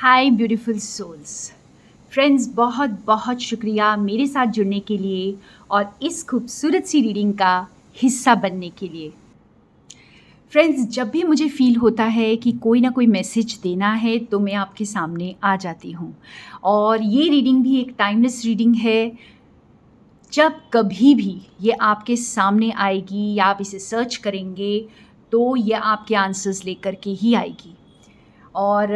हाय beautiful souls. Friends, बहुत बहुत शुक्रिया मेरे साथ जुड़ने के लिए और इस खूबसूरत सी रीडिंग का हिस्सा बनने के लिए। फ्रेंड्स, जब भी मुझे फ़ील होता है कि कोई ना कोई मैसेज देना है तो मैं आपके सामने आ जाती हूँ। और ये रीडिंग भी एक टाइमलेस रीडिंग है। जब कभी भी ये आपके सामने आएगी या आप इसे सर्च करेंगे तो ये आपके आंसर्स लेकर के ही आएगी। और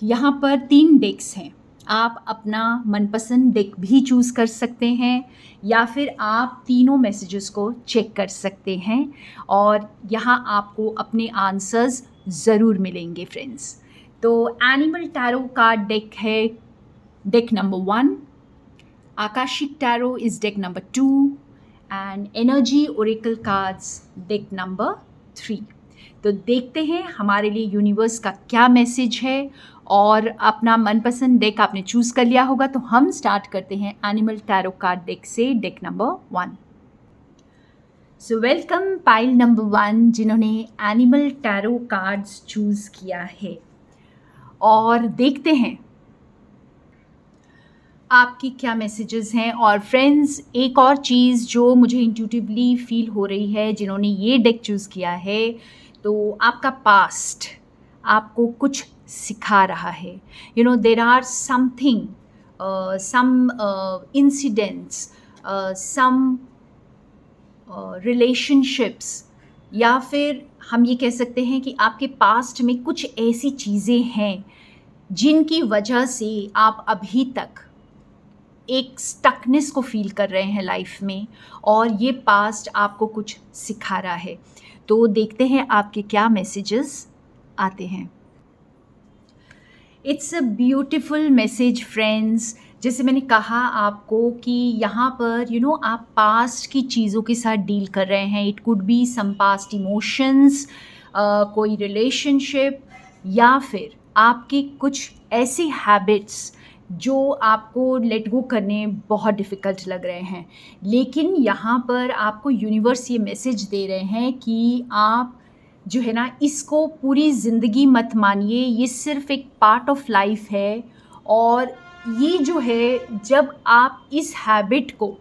यहाँ पर 3 डेक्स हैं। आप अपना मनपसंद डेक भी चूज़ कर सकते हैं या फिर आप तीनों मैसेजेस को चेक कर सकते हैं और यहाँ आपको अपने आंसर्स ज़रूर मिलेंगे फ्रेंड्स। तो एनिमल टैरो का डेक है deck number 1, Akashic tarot is deck number 2 and energy Oracle cards deck number 3। तो देखते हैं हमारे लिए यूनिवर्स का क्या मैसेज है। और अपना मनपसंद डेक आपने चूज़ कर लिया होगा तो हम स्टार्ट करते हैं एनिमल टैरो कार्ड डेक से deck number 1। So welcome pile number 1 जिन्होंने एनिमल टैरो कार्ड्स चूज़ किया है। और देखते हैं आपकी क्या मैसेजेस हैं। और फ्रेंड्स, एक और चीज़ जो मुझे इंट्यूटिवली फील हो रही है जिन्होंने ये डेक चूज़ किया है, तो आपका पास्ट आपको कुछ सिखा रहा है। There are something, some incidents, some relationships, या फिर हम ये कह सकते हैं कि आपके पास्ट में कुछ ऐसी चीज़ें हैं जिनकी वजह से आप अभी तक एक स्टकनेस को फील कर रहे हैं लाइफ में और ये पास्ट आपको कुछ सिखा रहा है। तो देखते हैं आपके क्या मैसेजेस आते हैं। It's a beautiful message friends. जैसे मैंने कहा आपको कि यहाँ पर आप पास्ट की चीज़ों के साथ डील कर रहे हैं। It could be some past emotions, कोई रिलेशनशिप, या फिर आपके कुछ ऐसे हैबिट्स जो आपको लेट गो करने बहुत डिफ़िकल्ट लग रहे हैं। लेकिन यहाँ पर आपको यूनिवर्स ये मैसेज दे रहे हैं कि आप जो है ना, इसको पूरी ज़िंदगी मत मानिए, ये सिर्फ़ एक पार्ट ऑफ लाइफ है। और ये जो है, जब आप इस हैबिट को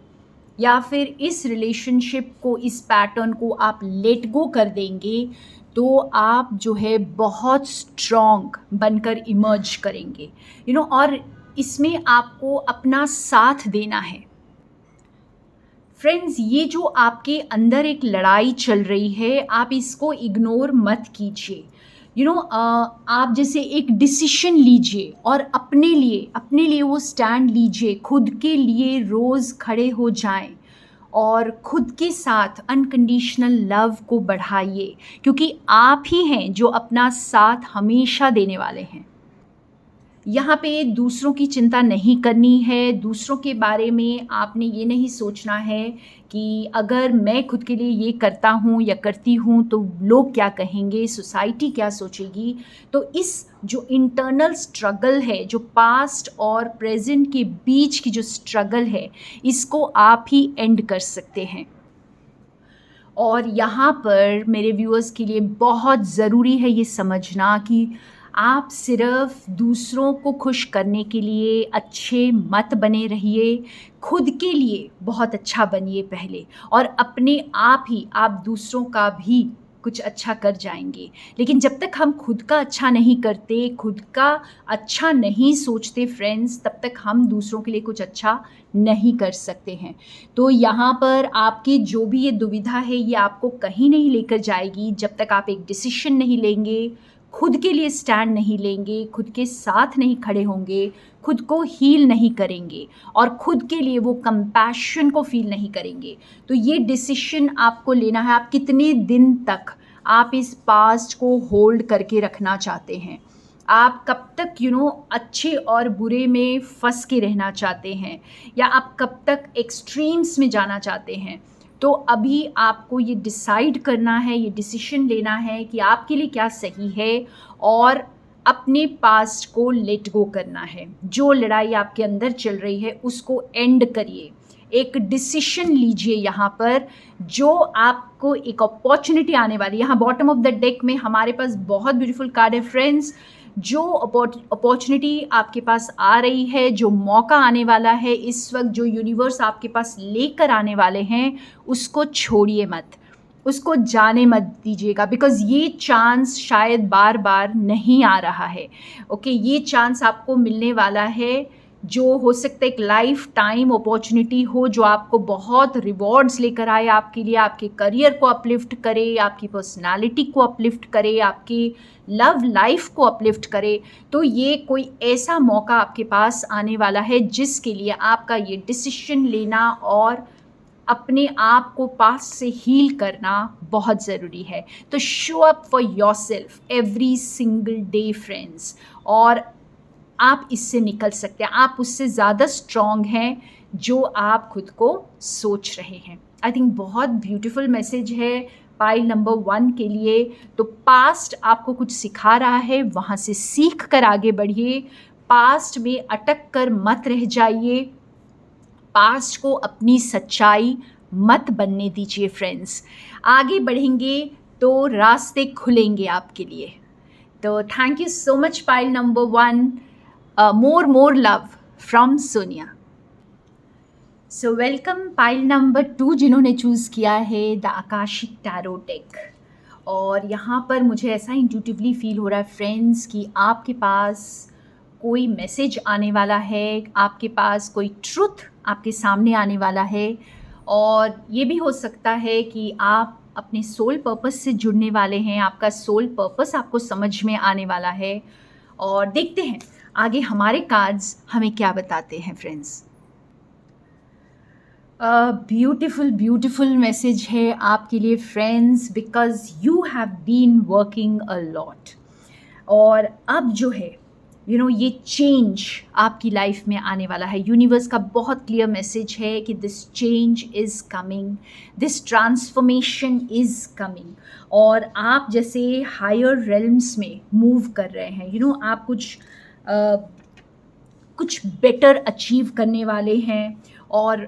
या फिर इस रिलेशनशिप को, इस पैटर्न को आप लेट गो कर देंगे तो आप जो है बहुत स्ट्रॉन्ग बनकर इमर्ज करेंगे। और इसमें आपको अपना साथ देना है। फ्रेंड्स, ये जो आपके अंदर एक लड़ाई चल रही है, आप इसको इग्नोर मत कीजिए। आप जैसे एक डिसीशन लीजिए और अपने लिए वो स्टैंड लीजिए, खुद के लिए रोज़ खड़े हो जाएं और खुद के साथ अनकंडीशनल लव को बढ़ाइए, क्योंकि आप ही हैं जो अपना साथ हमेशा देने वाले हैं। यहाँ पे दूसरों की चिंता नहीं करनी है। दूसरों के बारे में आपने ये नहीं सोचना है कि अगर मैं खुद के लिए ये करता हूँ या करती हूँ तो लोग क्या कहेंगे, सोसाइटी क्या सोचेगी। तो इस जो इंटरनल स्ट्रगल है, जो पास्ट और प्रेजेंट के बीच की जो स्ट्रगल है, इसको आप ही एंड कर सकते हैं। और यहाँ पर मेरे व्यूअर्स के लिए बहुत ज़रूरी है ये समझना कि आप सिर्फ दूसरों को खुश करने के लिए अच्छे मत बने रहिए, खुद के लिए बहुत अच्छा बनिए पहले, और अपने आप ही आप दूसरों का भी कुछ अच्छा कर जाएंगे। लेकिन जब तक हम खुद का अच्छा नहीं करते, खुद का अच्छा नहीं सोचते फ्रेंड्स, तब तक हम दूसरों के लिए कुछ अच्छा नहीं कर सकते हैं। तो यहाँ पर आपकी जो भी ये दुविधा है, ये आपको कहीं नहीं लेकर जाएगी जब तक आप एक डिसीजन नहीं लेंगे, खुद के लिए स्टैंड नहीं लेंगे, खुद के साथ नहीं खड़े होंगे, खुद को हील नहीं करेंगे और खुद के लिए वो कंपैशन को फील नहीं करेंगे। तो ये डिसीजन आपको लेना है, आप कितने दिन तक आप इस पास्ट को होल्ड करके रखना चाहते हैं, आप कब तक अच्छे और बुरे में फंस के रहना चाहते हैं, या आप कब तक एक्सट्रीम्स में जाना चाहते हैं। तो अभी आपको ये डिसाइड करना है, ये डिसीजन लेना है कि आपके लिए क्या सही है और अपने पास्ट को लेट गो करना है। जो लड़ाई आपके अंदर चल रही है उसको एंड करिए, एक डिसीजन लीजिए यहाँ पर, जो आपको एक अपॉर्चुनिटी आने वाली है। यहाँ बॉटम ऑफ द डेक में हमारे पास बहुत ब्यूटीफुल कार्ड है फ्रेंड्स, जो अपॉर्चुनिटी आपके पास आ रही है, जो मौका आने वाला है इस वक्त, जो यूनिवर्स आपके पास लेकर आने वाले हैं, उसको छोड़िए मत, उसको जाने मत दीजिएगा, बिकॉज़ ये चांस शायद बार बार नहीं आ रहा है। ओके, ये चांस आपको मिलने वाला है, जो हो सकता है एक लाइफ टाइम अपॉर्चुनिटी हो, जो आपको बहुत रिवॉर्ड्स लेकर आए आपके लिए, आपके करियर को अपलिफ्ट करे, आपकी पर्सनालिटी को अपलिफ्ट करे, आपकी लव लाइफ को अपलिफ्ट करे। तो ये कोई ऐसा मौका आपके पास आने वाला है जिसके लिए आपका ये डिसीजन लेना और अपने आप को पास्ट से हील करना बहुत ज़रूरी है। तो show up for yourself every single day friends, और आप इससे निकल सकते हैं। आप उससे ज़्यादा स्ट्रॉन्ग हैं जो आप खुद को सोच रहे हैं। आई थिंक बहुत ब्यूटीफुल मैसेज है पाइल नंबर 1 के लिए। तो पास्ट आपको कुछ सिखा रहा है, वहाँ से सीख कर आगे बढ़िए, पास्ट में अटक कर मत रह जाइए, पास्ट को अपनी सच्चाई मत बनने दीजिए फ्रेंड्स। आगे बढ़ेंगे तो रास्ते खुलेंगे आपके लिए। तो thank you so much pile number 1, more love from Sonia. So welcome pile number 2 जिन्होंने चूज़ किया है द आकाशिक टैरो डेक। और यहाँ पर मुझे ऐसा इंट्यूटिवली फील हो रहा है फ्रेंड्स कि आपके पास कोई मैसेज आने वाला है, आपके पास कोई ट्रुथ आपके सामने आने वाला है, और ये भी हो सकता है कि आप अपने सोल पर्पस से जुड़ने वाले हैं, आपका सोल पर्पस आपको समझ में आने वाला है। और देखते हैं आगे हमारे कार्ड्स हमें क्या बताते हैं फ्रेंड्स। ब्यूटिफुल ब्यूटिफुल मैसेज है आपके लिए friends, because you have been working a lot, और अब जो है ये चेंज आपकी लाइफ में आने वाला है। यूनिवर्स का बहुत क्लियर मैसेज है कि this change is coming, this transformation is coming, और आप जैसे हायर रेल्म्स में मूव कर रहे हैं। आप कुछ बेटर अचीव करने वाले हैं, और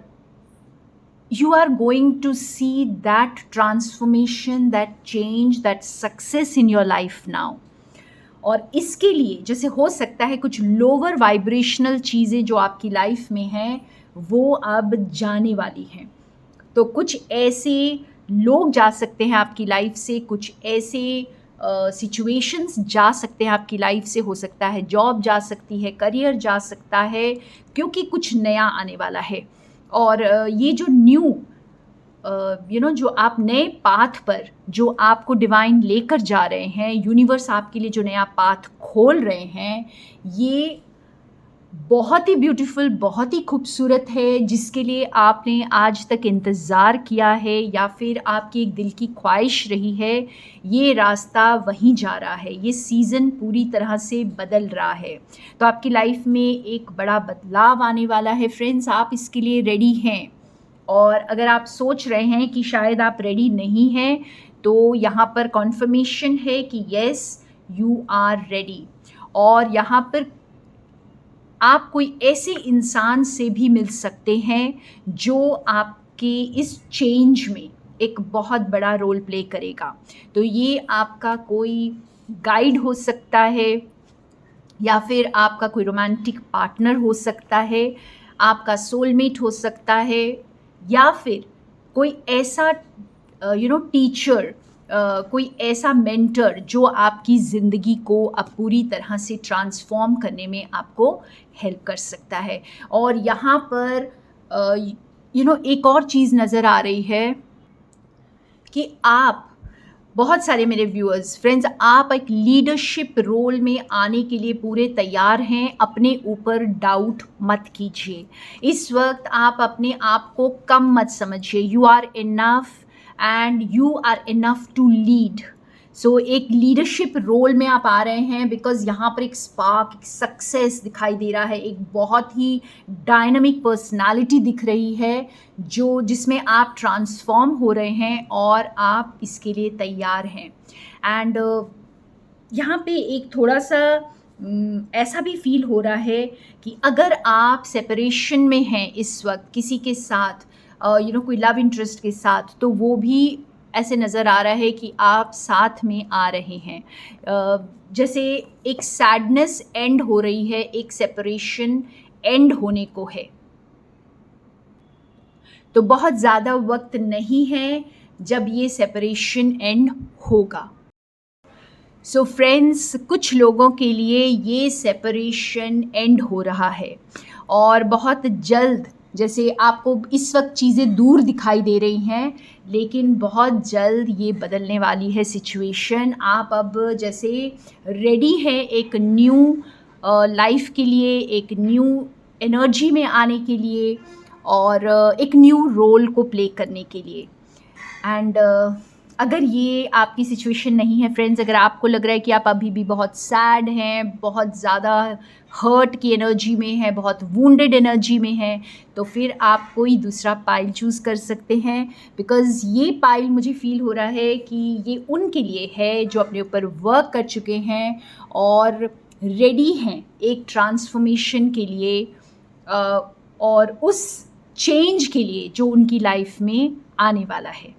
you are going to see that transformation, that change, that success in your life now। और इसके लिए जैसे हो सकता है कुछ लोअर वाइब्रेशनल चीज़ें जो आपकी लाइफ में हैं वो अब जाने वाली हैं। तो कुछ ऐसे लोग जा सकते हैं आपकी लाइफ से, कुछ ऐसे सिचुएशंस जा सकते हैं आपकी लाइफ से, हो सकता है जॉब जा सकती है, करियर जा सकता है, क्योंकि कुछ नया आने वाला है। और ये जो न्यू जो आप नए पाथ पर जो आपको डिवाइन लेकर जा रहे हैं, यूनिवर्स आपके लिए जो नया पाथ खोल रहे हैं, ये बहुत ही ब्यूटीफुल, बहुत ही खूबसूरत है, जिसके लिए आपने आज तक इंतज़ार किया है या फिर आपकी एक दिल की ख्वाहिश रही है। ये रास्ता वहीं जा रहा है, ये सीज़न पूरी तरह से बदल रहा है। तो आपकी लाइफ में एक बड़ा बदलाव आने वाला है फ्रेंड्स, आप इसके लिए रेडी हैं। और अगर आप सोच रहे हैं कि शायद आप रेडी नहीं हैं, तो यहाँ पर कॉन्फर्मेशन है कि येस यू आर रेडी। और यहाँ पर आप कोई ऐसे इंसान से भी मिल सकते हैं जो आपके इस चेंज में एक बहुत बड़ा रोल प्ले करेगा। तो ये आपका कोई गाइड हो सकता है, या फिर आपका कोई रोमांटिक पार्टनर हो सकता है, आपका सोलमेट हो सकता है, या फिर कोई ऐसा टीचर, कोई ऐसा मेंटर जो आपकी ज़िंदगी को अब पूरी तरह से ट्रांसफॉर्म करने में आपको हेल्प कर सकता है। और यहाँ पर एक और चीज़ नज़र आ रही है कि आप, बहुत सारे मेरे व्यूअर्स फ्रेंड्स, आप एक लीडरशिप रोल में आने के लिए पूरे तैयार हैं। अपने ऊपर डाउट मत कीजिए। इस वक्त आप अपने आप को कम मत समझिए। You are enough and you are enough to lead. So एक लीडरशिप रोल में आप आ रहे हैं, बिकॉज यहाँ पर एक स्पार्क, एक सक्सेस दिखाई दे रहा है, एक बहुत ही डायनामिक पर्सनालिटी दिख रही है जिसमें आप ट्रांसफॉर्म हो रहे हैं, और आप इसके लिए तैयार हैं। एंड यहाँ पे एक थोड़ा सा ऐसा भी फील हो रहा है कि अगर आप सेपरेशन में हैं इस वक्त किसी के साथ, कोई लव इंटरेस्ट के साथ, तो वो भी ऐसे नज़र आ रहा है कि आप साथ में आ रहे हैं। जैसे एक सैडनेस एंड हो रही है, एक सेपरेशन एंड होने को है। तो बहुत ज़्यादा वक्त नहीं है जब ये सेपरेशन एंड होगा। सो फ्रेंड्स, कुछ लोगों के लिए ये सेपरेशन एंड हो रहा है और बहुत जल्द, जैसे आपको इस वक्त चीज़ें दूर दिखाई दे रही हैं, लेकिन बहुत जल्द ये बदलने वाली है सिचुएशन। आप अब जैसे रेडी हैं एक न्यू लाइफ के लिए, एक न्यू एनर्जी में आने के लिए और एक न्यू रोल को प्ले करने के लिए। एंड अगर ये आपकी सिचुएशन नहीं है फ्रेंड्स, अगर आपको लग रहा है कि आप अभी भी बहुत सैड हैं, बहुत ज़्यादा हर्ट की एनर्जी में हैं, बहुत वुंडेड एनर्जी में हैं, तो फिर आप कोई दूसरा पाइल चूज़ कर सकते हैं। बिकॉज़ ये पाइल मुझे फ़ील हो रहा है कि ये उनके लिए है जो अपने ऊपर वर्क कर चुके हैं और रेडी हैं एक ट्रांसफॉर्मेशन के लिए और उस चेंज के लिए जो उनकी लाइफ में आने वाला है।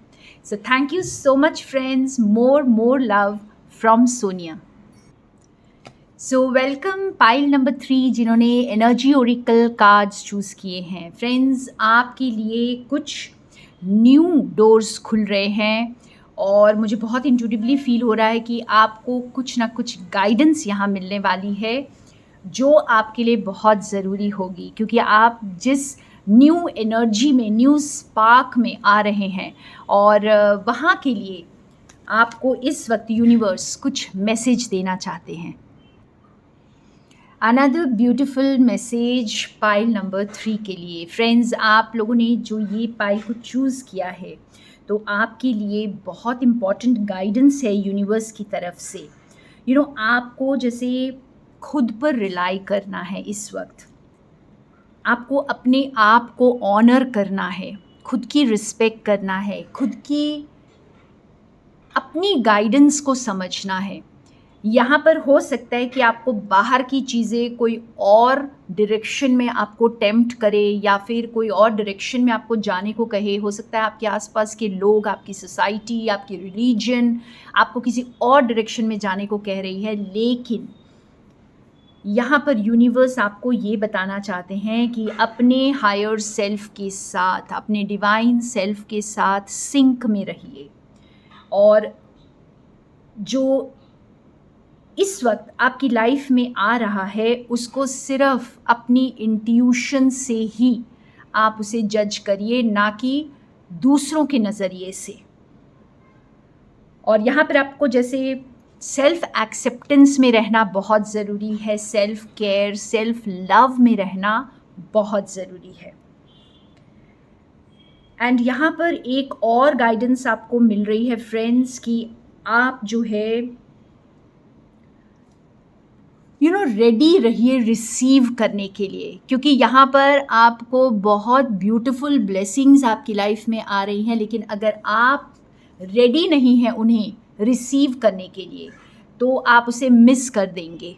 So thank you so much friends. More love from Sonia. So welcome pile number 3 जिन्होंने एनर्जी ओरिकल कार्ड्स चूज़ किए हैं। फ्रेंड्स, आपके लिए कुछ न्यू डोर्स खुल रहे हैं और मुझे बहुत इंट्यूटिवली फील हो रहा है कि आपको कुछ ना कुछ गाइडेंस यहाँ मिलने वाली है जो आपके लिए बहुत ज़रूरी होगी, क्योंकि आप जिस न्यू एनर्जी में, न्यू स्पार्क में आ रहे हैं और वहाँ के लिए आपको इस वक्त यूनिवर्स कुछ मैसेज देना चाहते हैं। Another beautiful message pile number 3 के लिए। फ्रेंड्स, आप लोगों ने जो ये पाइल को चूज़ किया है, तो आपके लिए बहुत इम्पॉर्टेंट गाइडेंस है यूनिवर्स की तरफ से। आपको जैसे खुद पर रिलाई करना है इस वक्त, आपको अपने आप को ऑनर करना है, खुद की रिस्पेक्ट करना है, खुद की अपनी गाइडेंस को समझना है। यहाँ पर हो सकता है कि आपको बाहर की चीज़ें कोई और डायरेक्शन में आपको टेम्प्ट करे या फिर कोई और डायरेक्शन में आपको जाने को कहे। हो सकता है आपके आसपास के लोग, आपकी सोसाइटी, आपकी रिलीजन आपको किसी और डायरेक्शन में जाने को कह रही है, लेकिन यहाँ पर यूनिवर्स आपको ये बताना चाहते हैं कि अपने हायर सेल्फ के साथ, अपने डिवाइन सेल्फ के साथ सिंक में रहिए और जो इस वक्त आपकी लाइफ में आ रहा है उसको सिर्फ अपनी इंट्यूशन से ही आप उसे जज करिए, ना कि दूसरों के नज़रिए से। और यहाँ पर आपको जैसे सेल्फ एक्सेप्टेंस में रहना बहुत ज़रूरी है, सेल्फ केयर, सेल्फ लव में रहना बहुत ज़रूरी है। एंड यहाँ पर एक और गाइडेंस आपको मिल रही है फ्रेंड्स कि आप जो है रेडी रहिए रिसीव करने के लिए, क्योंकि यहाँ पर आपको बहुत ब्यूटीफुल ब्लेसिंग्स आपकी लाइफ में आ रही हैं, लेकिन अगर आप रेडी नहीं हैं उन्हें रिसीव करने के लिए तो आप उसे मिस कर देंगे।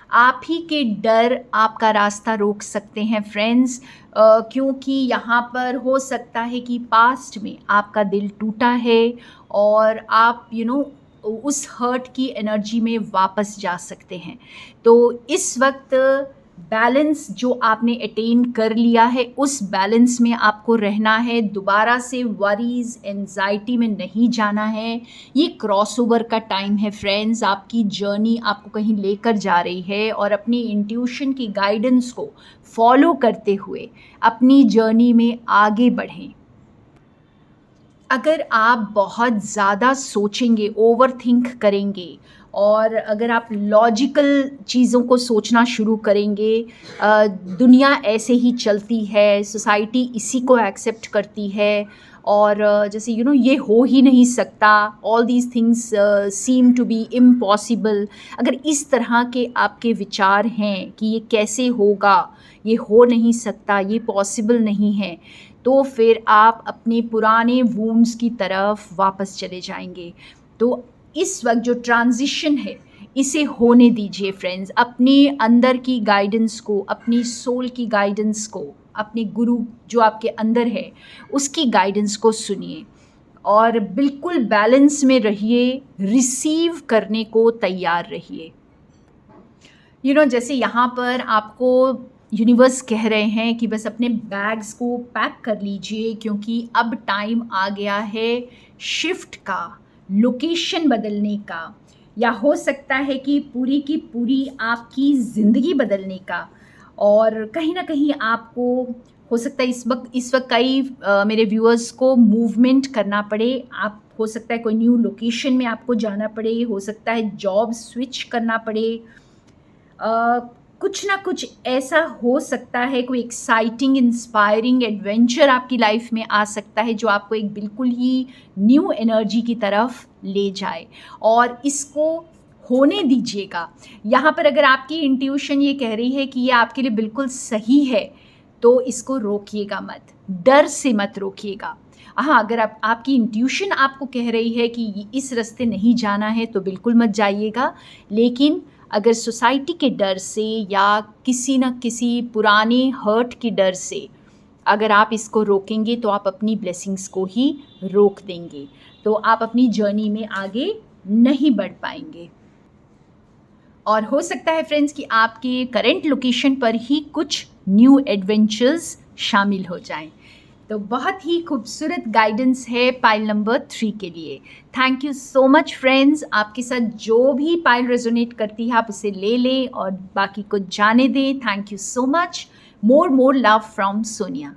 आप ही के डर आपका रास्ता रोक सकते हैं फ्रेंड्स, क्योंकि यहाँ पर हो सकता है कि पास्ट में आपका दिल टूटा है और आप उस हर्ट की एनर्जी में वापस जा सकते हैं। तो इस वक्त बैलेंस जो आपने अटेन कर लिया है, उस बैलेंस में आपको रहना है। दोबारा से वरीज, एंजाइटी में नहीं जाना है। ये क्रॉसओवर का टाइम है फ्रेंड्स। आपकी जर्नी आपको कहीं लेकर जा रही है और अपनी इंट्यूशन की गाइडेंस को फॉलो करते हुए अपनी जर्नी में आगे बढ़ें। अगर आप बहुत ज़्यादा सोचेंगे, ओवर थिंक करेंगे और अगर आप लॉजिकल चीज़ों को सोचना शुरू करेंगे, दुनिया ऐसे ही चलती है, सोसाइटी इसी को एक्सेप्ट करती है और जैसे ये हो ही नहीं सकता, all these things seem to be impossible, अगर इस तरह के आपके विचार हैं कि ये कैसे होगा, ये हो नहीं सकता, ये पॉसिबल नहीं है, तो फिर आप अपने पुराने वूंड्स की तरफ वापस चले जाएंगे। तो इस वक्त जो ट्रांजिशन है इसे होने दीजिए फ्रेंड्स। अपने अंदर की गाइडेंस को, अपनी सोल की गाइडेंस को, अपने गुरु जो आपके अंदर है उसकी गाइडेंस को सुनिए और बिल्कुल बैलेंस में रहिए, रिसीव करने को तैयार रहिए। जैसे यहाँ पर आपको यूनिवर्स कह रहे हैं कि बस अपने बैग्स को पैक कर लीजिए, क्योंकि अब टाइम आ गया है शिफ्ट का, लोकेशन बदलने का, या हो सकता है कि पूरी की पूरी आपकी ज़िंदगी बदलने का। और कहीं ना कहीं आपको हो सकता है इस वक्त कई मेरे व्यूअर्स को मूवमेंट करना पड़े। आप हो सकता है कोई न्यू लोकेशन में आपको जाना पड़े, हो सकता है जॉब स्विच करना पड़े, कुछ ना कुछ ऐसा हो सकता है, कोई एक्साइटिंग इंस्पायरिंग एडवेंचर आपकी लाइफ में आ सकता है जो आपको एक बिल्कुल ही न्यू एनर्जी की तरफ ले जाए, और इसको होने दीजिएगा। यहाँ पर अगर आपकी इंट्यूशन ये कह रही है कि ये आपके लिए बिल्कुल सही है, तो इसको रोकिएगा मत, डर से मत रोकिएगा। हाँ, अगर आपकी इंट्यूशन आपको कह रही है कि इस रास्ते नहीं जाना है, तो बिल्कुल मत जाइएगा। लेकिन अगर सोसाइटी के डर से या किसी न किसी पुराने हर्ट के डर से अगर आप इसको रोकेंगे, तो आप अपनी ब्लेसिंग्स को ही रोक देंगे, तो आप अपनी जर्नी में आगे नहीं बढ़ पाएंगे। और हो सकता है फ्रेंड्स कि आपके करेंट लोकेशन पर ही कुछ न्यू एडवेंचर्स शामिल हो जाएं। तो बहुत ही खूबसूरत गाइडेंस है पाइल नंबर 3 के लिए। Thank you so much friends. आपके साथ जो भी पाइल रेजोनेट करती है आप उसे ले लें और बाकी को जाने दें। Thank you so much. More love from Sonia.